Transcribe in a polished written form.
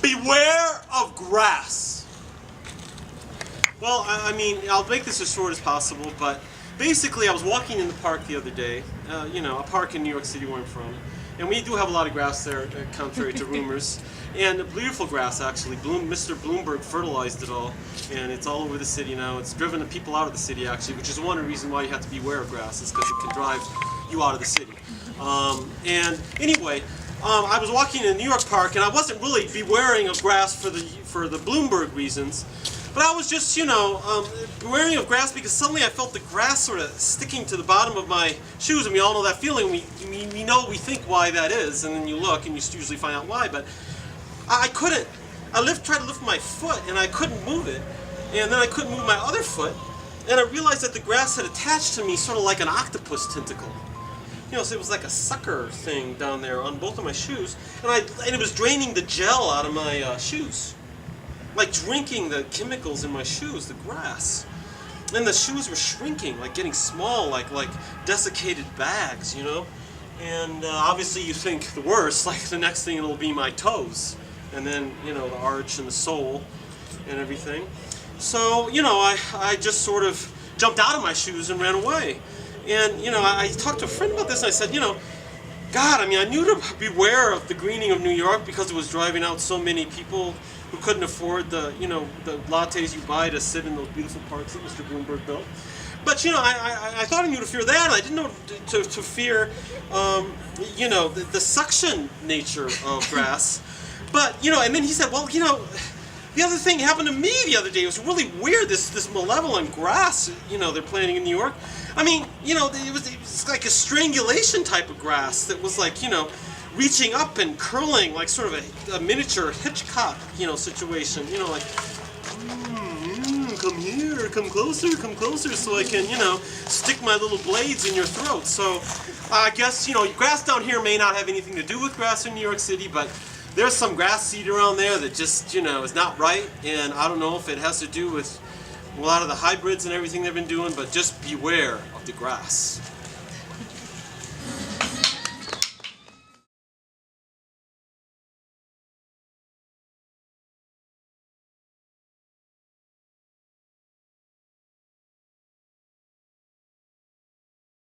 Beware of grass. Well, I mean, I'll make this as short as possible, but basically I was walking in the park the other day, you know, a park in New York City where I'm from, and we do have a lot of grass there, contrary to rumors, and beautiful grass actually. Mr. Bloomberg fertilized it all, and it's all over the city now. It's driven the people out of the city actually, which is one reason why you have to beware of grass, is because it can drive you out of the city. And anyway, I was walking in New York Park, and I wasn't really bewaring of grass for the Bloomberg reasons, but I was just, you know, bewaring of grass because suddenly I felt the grass sort of sticking to the bottom of my shoes, and we all know that feeling. We know, we think why that is, and then you look, and you usually find out why. But I couldn't. Tried to lift my foot, and I couldn't move it, and then I couldn't move my other foot, and I realized that the grass had attached to me sort of like an octopus tentacle. You know, so it was like a sucker thing down there on both of my shoes, and it was draining the gel out of my shoes, like drinking the chemicals in my shoes, the grass. And the shoes were shrinking, like getting small, like desiccated bags, you know. And obviously you think the worst, like the next thing it'll be my toes, and then, you know, the arch and the sole and everything. So, you know, I just sort of jumped out of my shoes and ran away. And, you know, I talked to a friend about this, and I said, you know, God, I mean, I knew to beware of the greening of New York because it was driving out so many people who couldn't afford the, you know, the lattes you buy to sit in those beautiful parks that Mr. Bloomberg built. But, you know, I thought I knew to fear that, and I didn't know to fear, you know, the suction nature of grass. But, you know, and then he said, well, you know, the other thing happened to me the other day. It was really weird, this malevolent grass, you know, they're planting in New York. I mean, you know, it was like a strangulation type of grass that was like, you know, reaching up and curling like sort of a miniature Hitchcock, you know, situation. You know, like, come here, come closer, so I can, you know, stick my little blades in your throat. So I guess, you know, grass down here may not have anything to do with grass in New York City, but there's some grass seed around there that just, you know, is not right, and I don't know if it has to do with a lot of the hybrids and everything they've been doing, but just beware of the grass.